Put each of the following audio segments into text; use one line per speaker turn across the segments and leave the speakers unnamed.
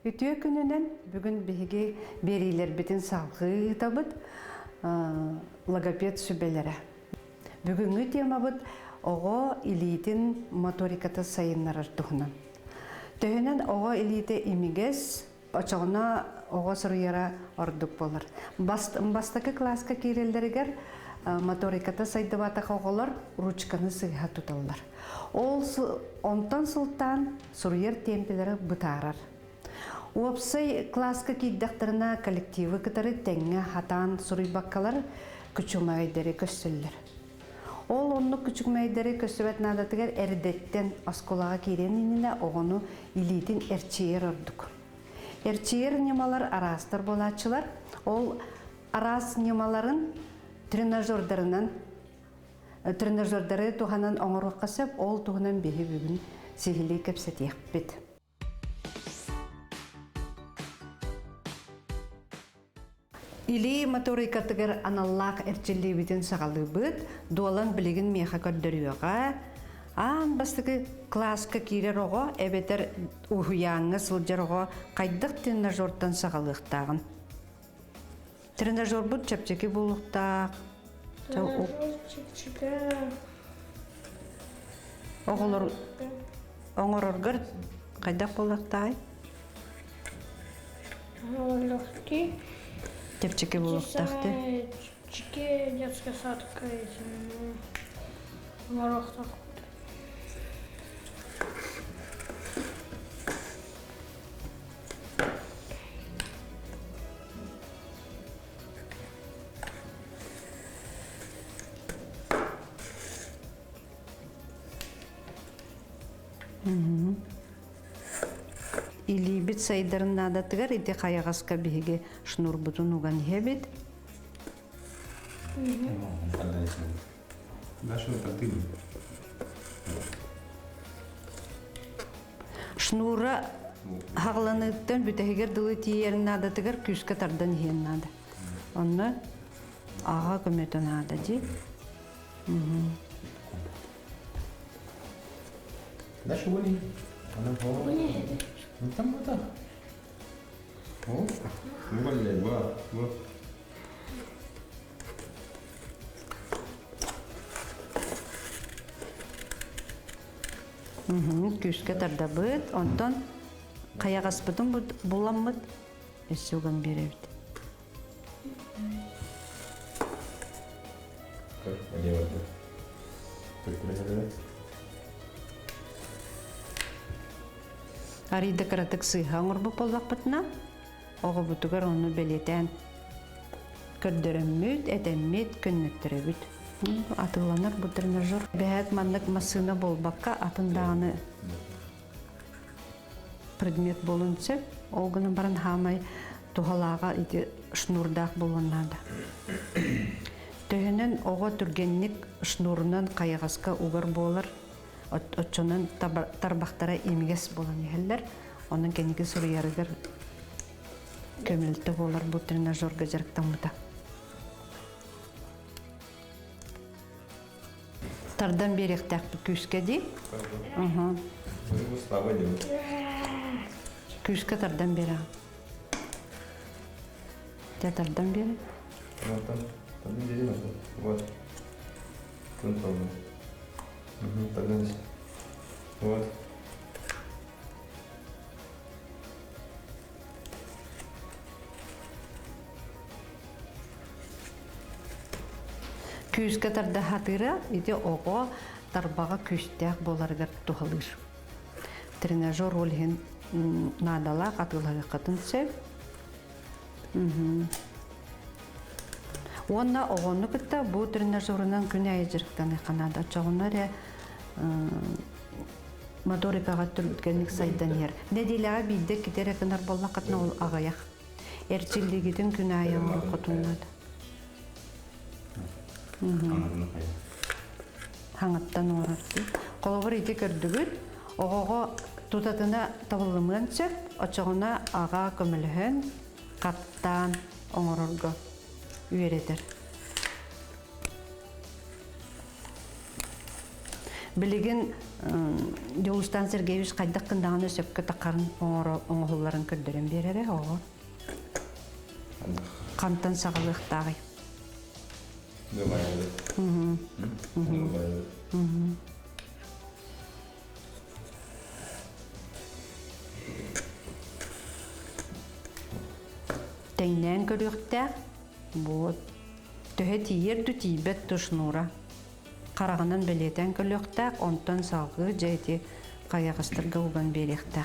Ütüye gününden bugün bihi beriler bitin salgı tabıt logoped sübelere. Bugünkü tema bud oğo ilitin motorikata sayınlar tuğunan. Töhünen oğo ilite imiges açığına oğo sırıyara orduk bolar. Bastaki klaska kireleriger motorikata saydıbata oğolar ruçkanı sıyha tutallar. Ondan sultan sırıyar tempeleri bıtarar. Uapsay klaska kiddaktarına kolektivi kıtarı tenge hatan suri bakkalar küçülmeyderi köstüller. Onu küçülmeyderi köstüvet nadatıgar erdetten askolağa kirenine oğunu ilitin erçiyer orduk. Erçiyer nemalar arastır bolaçılar. Ol aras nemaların trenajörleri tuhanan oңoруq kasep, ol tuhanan behi bugün sihili kepset yakbet. Ili motorikatıgar anallaq erçilli biten sağalıbıt, dualan bilgin meha kördürüyoga. Bastıgı klaska kirer oğo, ebeter uhuyanğı sılcar oğo, qaydık trenajörden sağalıqtağın. Trenajör bud çepçeki buluqtaq.
Trenajör çepçeki.
Oğulur oңороргар qaydak buluqtaq?
Легкий.
Çepçeki buluqtaqtı.
Чеки детская садка этим ворохтах.
Или бит сайдарын надатыгар ите қаяғасқа биге шнур бутун уган хебет. Шнура хағланыттан бүтәгер дылы тиерін надатыгар күшке тардан хен нада. Онны аға көметін нада ди.
Дальше Оли. Она по... Ну там это. О, выбавляй, вот.
Күшке тарда быт, онтон қаяғас бұдың бұламмыд, өсуған беревді.
Как поделать? Как проверять?
Арыйда каратык сыйға оңырбы болбақ бұтына, оғы бұтығар оны белетен көрдіріммет, әтеммет, көннеттірі бүт. Атыланыр бұл тренажер. Бәйәк маннық масына болбаққа атындағыны предмет болынсы, оғыны барын хамай туғалаға иді шнурдақ болынады. Төхінен оға түргеннік шнурынан қайығасқа уғыр болыр. Отчонын тарбақтара емегес болан ехелер, оның кенеге сұрыярығыр көмілті болар бұл тренажерға жарықтан мұта. Тардан берек тәқпі күшке де. Күшке тардан бері. Де тардан бері?
Там бери надо. Вот. Контрольно. Тогда здесь. Вот.
Күшке тарда хатыра, иде оға тарбаға күштәк боларғар туғалыр. Тренажер олген надала қатылығы қатын сөп. Онна оғыны күтті бұл тренажерынан күні айжырықтан қанады. Чоғынар моторикаға түрткенік сайдан ер. Неделяға бейді кетер әкінар болла қатына ол ағаяқ. Әрчілдегетін күні айыңыр құтынады. Хаңаттан орарды. Қолығыр еті көрдігіл, оғыға тұтатына табылымын сөп, очығына аға көміліхін қаттан оңырырғы үйеретір. Билеген Жолустан Сергеевич кайдак кындаганы сөпкө такарын оңолларын көрдөрөн берере ого. Кантан сагалыктагы.
Думаю. Думаю.
Тәйнән көрүктә бу төһе тиер ду тибет тушнура. Караганын белетен көрүктә онтон сагы жайти каягыстырга уган беректә.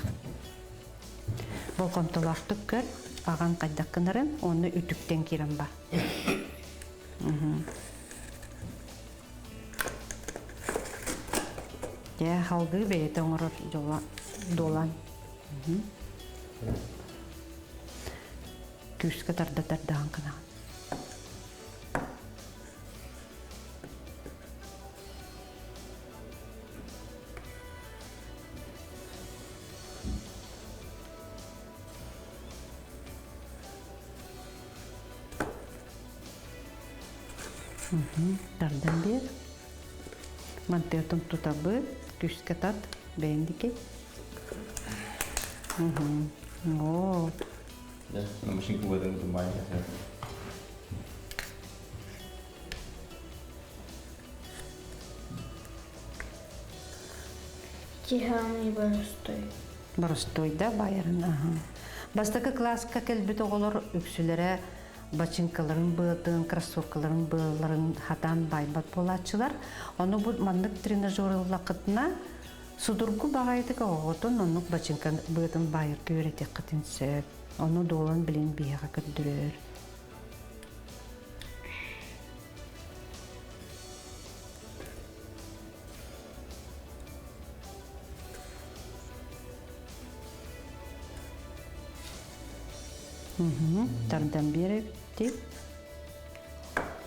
Бу контолаштык көр аган кайдаккынарын оны үтүктен кирен бар. Я халгы белетен орор жола долан. Күскә тарда-тардаан кына. Тардан бер. Мантеотон тутабы, күскә тат, бәйендеке. О,
Да, на машинку в этом тумане.
Тиханый боростой.
Боростой да байырын. Бастакы класска келбет оголор үксүлөрө бачинкаларын быытын, кроссовкаларын быыларын хатан байбат болачылар. Оны бу мандык тренажеры лакытына судургу багайдык оготун онук бачинка быытын байыр көрөтек кытынсып. Оны долан билен бияга көддүрөр. Тардан бери битти.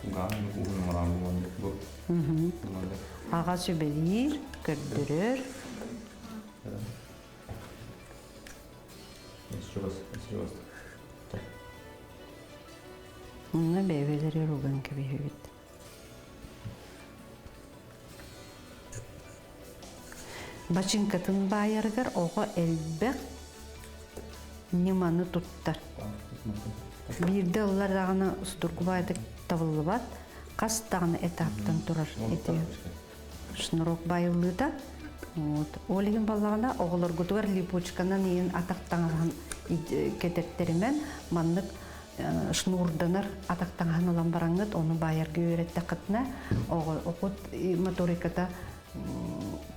Ганы угун маран бу.
Ага сөбелир, көддүрөр.
Еще раз.
Оны бебелери руган кебет. Бачинкатын байыргар ого элбек неманы туттар. Бирде олар даганы судургу байдык табылыбат, кас даганы этаптан турар. Шнурок байылыда. Олеген баллагана оголор гутугар липучканан ен атактанган кететтеримен маннык шнурданар атактанган olan бараңнат оны байырга өйрәттә кытна окут моториката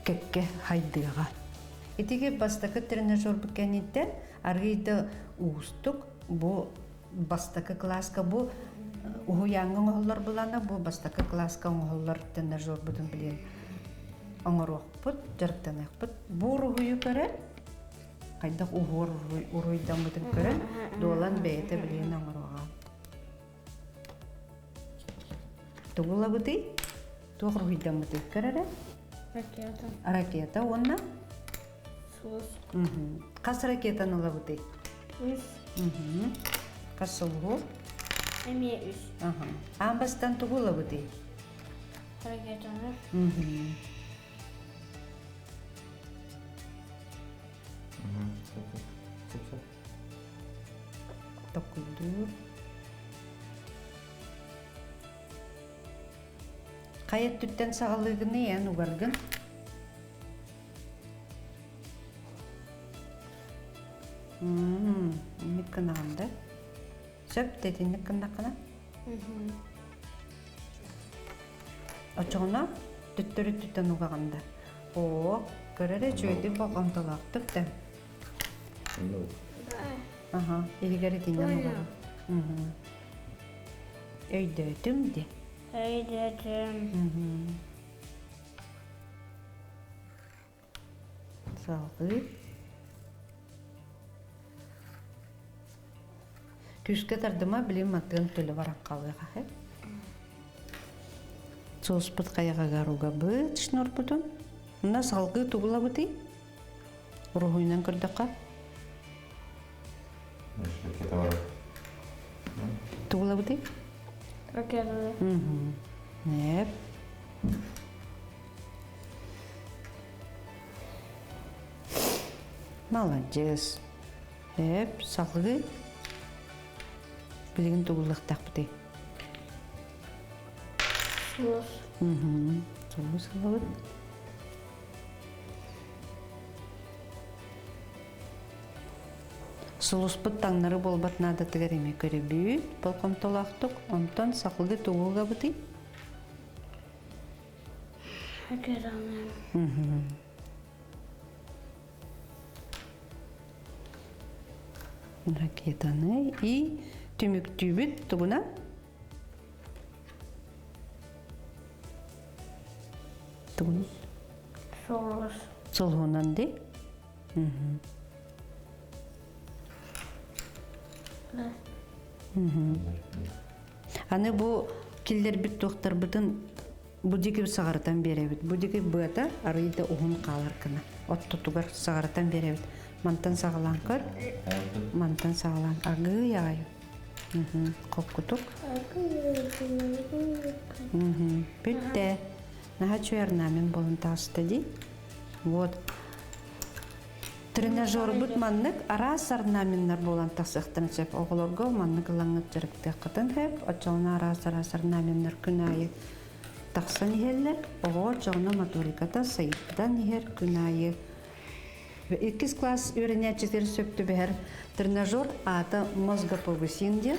кекке хайдыга. Итиге бастакы тренажер бикәниттә аргыйда устук бу бастакы класска бу уянгын оголлар булана бу бастакы класска оголлар тренажер бутын билен. Аңарохпут, жарктанахпут. Бу рухую көрә. Кайдак уруйдан бутын көрә. Долан бәйте билен аңарога. Тугула бути. Туг рухуйдан бутын көрә.
Ракета.
Ракета онна.
Сус.
Кас ракетаны ла бути.
Үс.
Касылгу.
Эме үс.
Амбастан тугула бути.
Ракетаны.
Такуйду. Кайет түттен сагалыгыны ян угаргын. Никканаганда. Сөп дедин никканакана. Очона түттен угаганда. О, көрөрө чөйдү баганталактык да. Ага, илгәре тиннән угага. Өйдөтүм де.
Öğrettim.
Salgı. Küske tardıma bilim attığın tülü varan kalıga hep. Sosput kayaga garuga bıt şnor butun. Bunda salgı tuğula bıtı. Ruhuyla kırdıqa.
Ракета var.
Tuğula bıtı.
Ракета.
Hep. Молодец. Сақлығы білген тұғылықтақ бұдай.
Сулус.
Соғыз қылығы. Сұлыс бұт таңнары бол батнады тігер еме көрі бүйт, бұл қомтолақтық, онтан сақлығы тұғылға бұдай.
Ракетаны.
Ракетаны и түмік түйбіт тұғына. Тұғына.
Сулус.
Солғынан де.
Да.
Аны бұл келдер біт тоқтар бұтын бұдекі сағарытан беребіт. Бұдекі бұғата арыйда ұғын қалар кіна. Отты тұғар сағарытан беребіт. Мантан сағалан көр. Мантан сағалан. Ағы яғайы. Қоп күтік. Бүтті. Наға чуярнамен болын тасты дей. Вот. Тренажер бұт маннық арас арнаменнар болан тасықтын сөп. Оғылырға маннық лаңыт жүрікті қытын хеп. Очауына арас арнаменнар күнайы тақсан ехелер. Оғы очауына моториката сайыптан ехер күнайы. 2 класс үйренетчетер сөпті бәр тренажер аты мозга повысинде.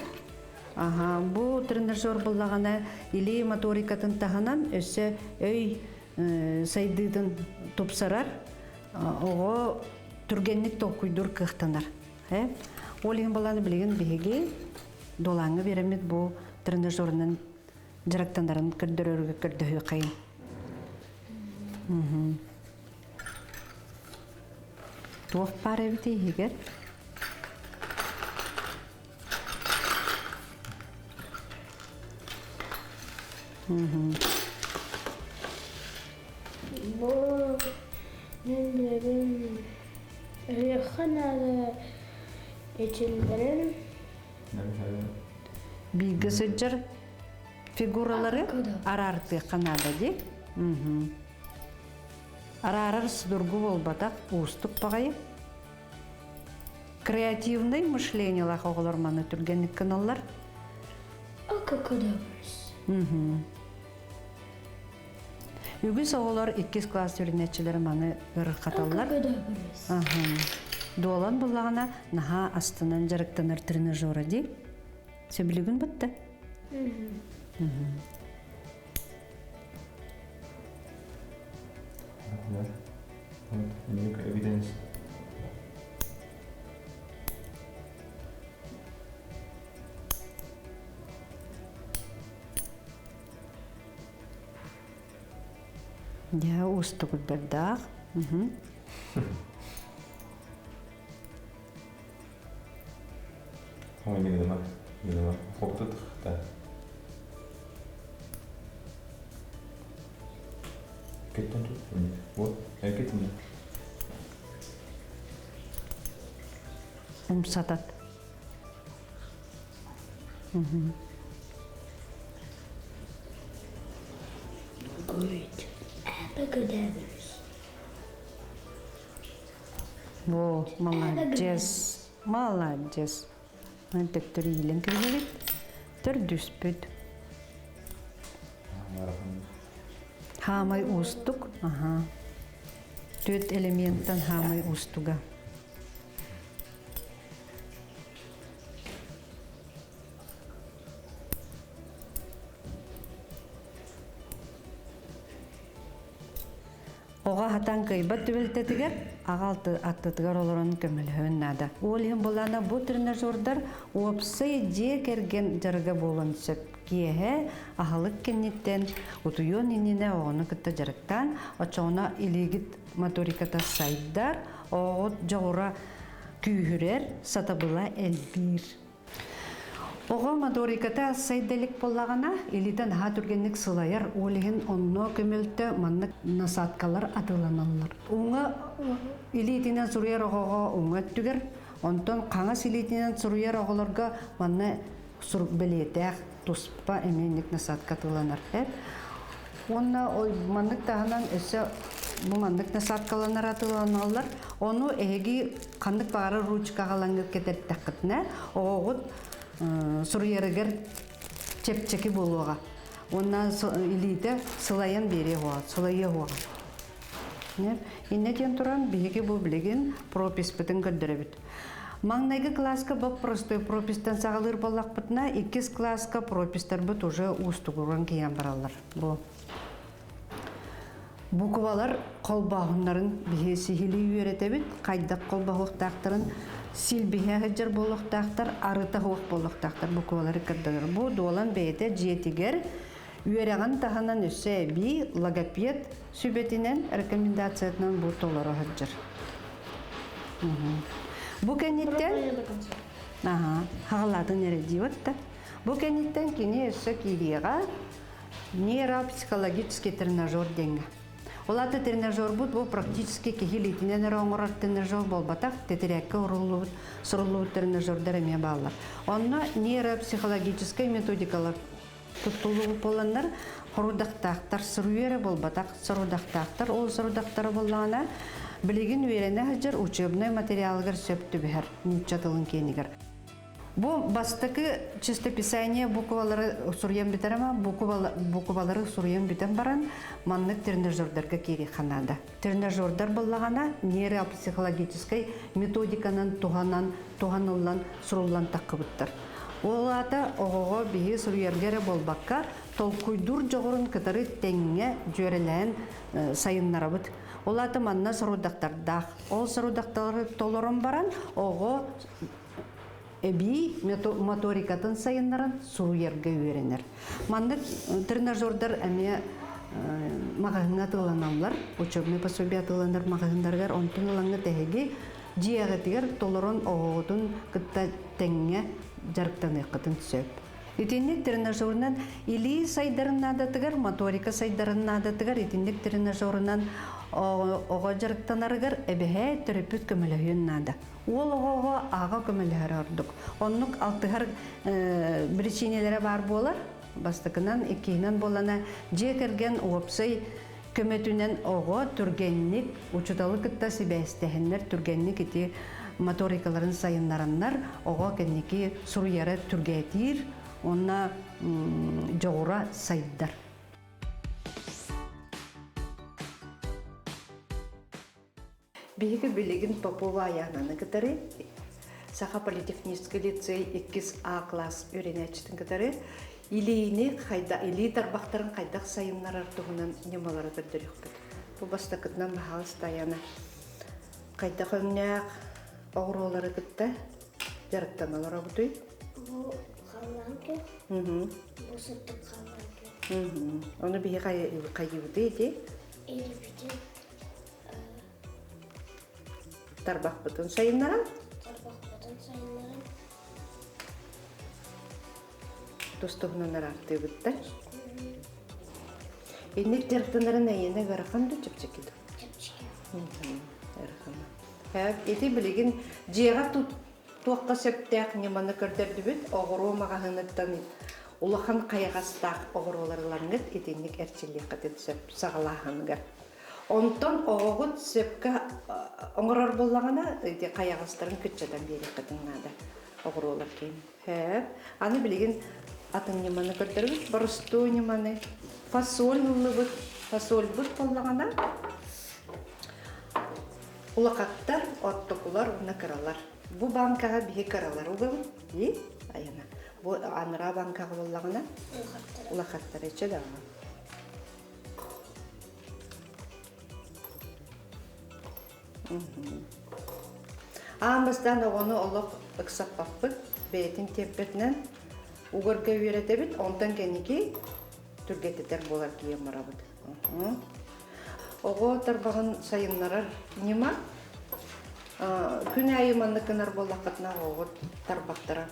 Бұл тренажер болағана или моторикатын тағынан өсі өй сайдыдың топсарар. Оғы түргенlik тоқуйдыр қықтанар. Ол ең баланы білген беге долаңы беремет бұл тренажерінің жырақтандарын күрдірерге күрдігі қайын. Туақ бар әбіте егер.
Бұл мен білген реханады етелдерін
Білгісі жыр фигуралары арарты қанады де. Арарар сыдыргу болбатақ ұстық бағайы. Креативный мышление лақ оғыларманы түргенік каналлар.
Акакадабрс.
Үгіз оғылар 2 класс өрінетчілері маны ұрық қаталылар.
Акакадабрс.
Дуалан болағына наға астынан жарықтанар тренажеры де. Сөбілігін бұтты.
Ini evidence.
Ya, ustuk berdak.
Oh, ini gitu mah. Fokus tuh, dah. Kita tuh, buat, kita nih.
Satat.
Good. Acadabers.
Во, молодец. Молодец. Мантек түрейілін кіргелет. Түр дүспіт. Хамай устук. Төт элементтен хамай устуга. Оға хатан кайбат түбелтетігер, ағалты аттытығар оларын көміліғін нада. Олығын болана бұ тренажердар опсы де керген жарыға болын сөп. Киеге ағалық кеннеттен ұтуйон иніне оғыны күтті жарықтан, очауына илегіт моториката сайдар, оғыт жауыра күйірер, сатабыла әлбір. Оға моториката сайдалік болағана, илитен ха түргенлік сылайар, олығын онно көмелті маннық насаткалар атыланалар. Оңа илитінен сұруяр оғаға оңа түгер, онтон қаңас илитінен сұруяр оғаларға манны сұрук білетәқ, тұспа әменлік насатка атыланар. Онна маннық тағынан өсі бу мандык насаткаланар атыланалар. Ону эги кандык бары ручка галангып кететтакытна. Огут суруярыгер чепчеки болуга. Онна илите сылаян бере хуа, сылайы хуа. Иннетен туран биһиги бу билеген пропис битен көрдөрөбүт. Маңнайгы класска бак простой пропистен сагалыр боллакпытна, 2 класска пропистер бит уже устугуран кийен баралар. Бу буквалар колбагыннарын биһи сихили үйрөтөбүт, кайдак колбагыктактарын силбиһе хәҗер болуктактар, арыта хук болуктактар буквалары кырдылар. Бу долан бейте жетигер үйрәгән таханан өсә би логопед сүбетинен рекомендациятынан бу толары хәҗер. Бу кенеттен хагалатын эредиотта. Бу кенеттен кини өсә кирига нейропсихологический тренажер денге. Олаты тренажер бу практически кихилитинен роңорар тренажер болбатак тетерекке урулут, сурулут тренажердер эме баллар. Онна нейропсихологический методикалар туттулуу боландар хорудактактар сыруере болбатак сырудактактар ол сырудактары боллана билигин үйрене хажыр учебный материалгар сөптү бер ничатылын кенигер. Бу бастыкы чистописание буквалары сурьян битерама буквалары сурьян битен баран маннык тренажердерге кири ханада. Тренажердер боллагана нейропсихологический методиканан туганыллан суруллан такыбыттар. Олата ого бии сурьергере болбакка толкуйдур жогорун кытары теңге жөрелен сайыннарабыт. Олата манна сырудактардах. Ол сырудактары толорон баран ого эби моторикатын сайыннарын сурьерге үйренер. Мандык тренажердер эме магазинна тыланалар, учебный пособие тыланар магазиндаргар онтун ылаңы теги жиягытыгер толорон оготун кытта теңге жарктан экытын сөп. Итинник тренажерынан или сайдарыннадатыгар, моторика сайдарыннадатыгар, итинник тренажерынан ого жарктанарыгар эбеһе терапевт көмөлөйүннада. Ол ого ага көмөлөр ордук. Оннук алтыгар причинелери бар болар. Бастыкынан экинен болана жекерген опсай көмөтүнен ого түргенник учуталы кытта себестехиннер түргенник ити моторикаларын сайыннараннар ого кенники суруяра түргетир, онна жогура сайдар. Биги билигин Попова янаны кытары Саха политехнический лицей 2А класс үйренечтин кытары илийни кайда или тарбактарын кайдак сайыннар артугунан немалары көрдөрүкпүт. Бу бастакытынан бахалыс таяна кайда көмнәк огролары кытта жарыктаналар абытой.
Бу халанке. Бу сыттык халанке.
Оны бии кайыбыты эти?
Элибити.
Тарбак бутун сайыннарын?
Тарбак бутун сайыннарын.
Тустугунан арты бутта. Инник жарыктанарын айына гараханды чепчекиду.
Чепчеке.
Эти билигин жега туакка сөптәк неманы көрдөрдүбүт огуру магахыныттан улахан кайгастак огуруларларны этинник эрчилик кытып сөп сагалахангар. Онтон огут сөпкө оңорор боллагана эти кайгастарын күчөдөн бери кытыңнада огурулар кийин. Аны билигин атын неманы көрдөрбүт борсту неманы фасоль нулубут фасоль бут боллагана улакаттар, оттокулар, накаралар. Бу банкага бии каралар угабыт, айана. Бу анра банкага боллагана улакаттар эче дагы. Амбастан огону олок ыксаппаппыт, бейтин теппетнен угорга үйрөтөбүт, онтан кеники түргететер болар кийен барабыт. Ого тарбагын сайыннарар нема? Күн айыманны кынар боллақытна ого тарбақтара.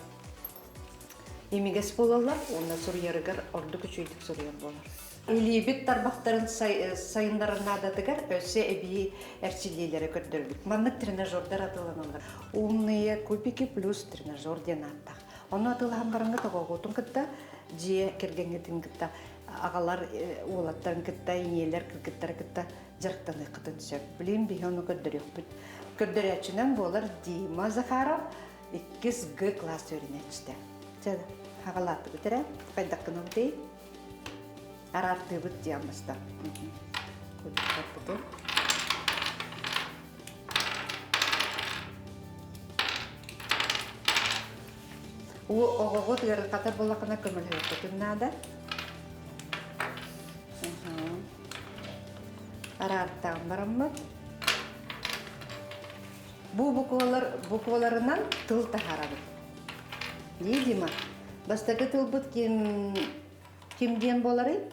Емегес болалар, онна сурьярыгар орду күчүйдік сурьяр болар. Илибит тарбақтарын сайыннарын адатыгар өсі әбейі әрчилейлері көрдірбіт. Маннык тренажердар атыланалар. Умные кубики плюс тренажер ден аттақ. Оны атылған барыңғы тоғығытын кітта, жие кергенgetин кітта Ağalar oğlatların kıtta, ineler kırkıtları kıtta jarıktan ıqıtın söp. Bileyim bir onu gördürüyor. Gördürüyaçından bolar Dima Zakharov 2G класс öğrençti. Çada hagalatı bitirem. Qaydakkını değil. Arartı bit diyamızda. O oğuğu diğer katar bolakına kömül hüyüktün nada. Ararttan baramı. Bu bukularından tıl taharadı. Değil mi? Bastaki tıl bit kim diyen boları?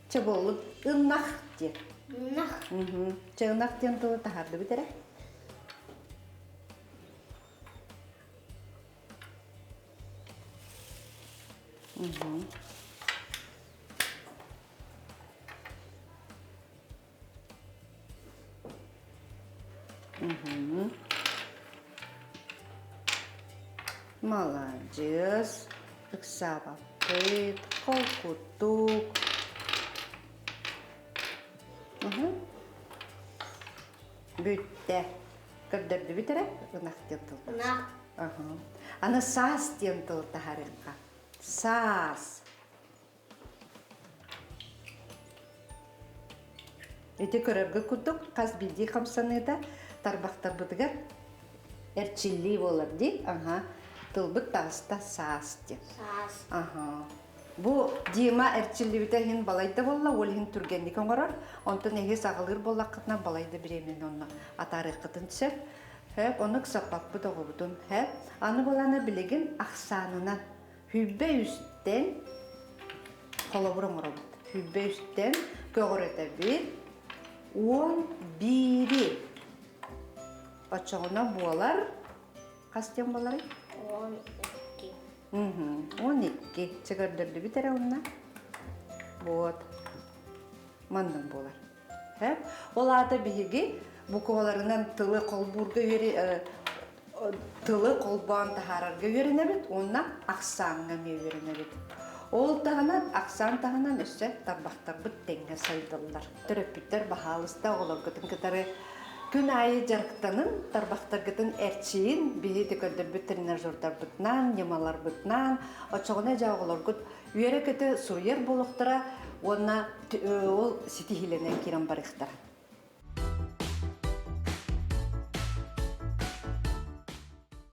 Çabolu ınnaq diye.
Nah.
Çığınaq diyen tıl tahardı bitere. Молодец. Иксабапыт, колкутук. Бүтте. Кырдырды битере? Ынақ ден тыл.
Nah.
Аны сас ден тыл тахарынға. Сас. Эти көрөргө кутук, қаз билди қамсаныда тарбақтар бұдығар әрчилли болар ди. Тылбыт тағыста сас де.
Sas.
Бу Дима әрчилли біте хин балайды болла, ол хин түргенді көңірар. Онтын әге сағылыр болла қытна балайды біремен оны атары қытын түсер. Оны қысаппақ бұдығы бұдын. Аны боланы білеген ақсанынан хүббе үстен қолабырың ұры бұд. Хүббе үстен көғір еті бір 11-и. Бачағына болар. Қастен болары?
12.
12. Çıkarдырды бітері онына. Вот. Мандың болар. Ол аты бігі бұқуаларынан тылы қолбурға тылы қолбан тахарарға өрінебет, онына ақсаңға ме өрінебет. Ол тағынан, ақсан тағынан өсі тарбақтар бүттенге сайдылдар. Түріппіттер бағалыста олар күтін кітары күн айы жарықтанын, тарбақтар күтін әрчейін, бейі түкілді бүттірінер жұрдар бұтнан, немалар бұтнан, очығына жағылар күт, үйері күті сұйыр болуқтыра, онына ол сетихіленен керен барықтар.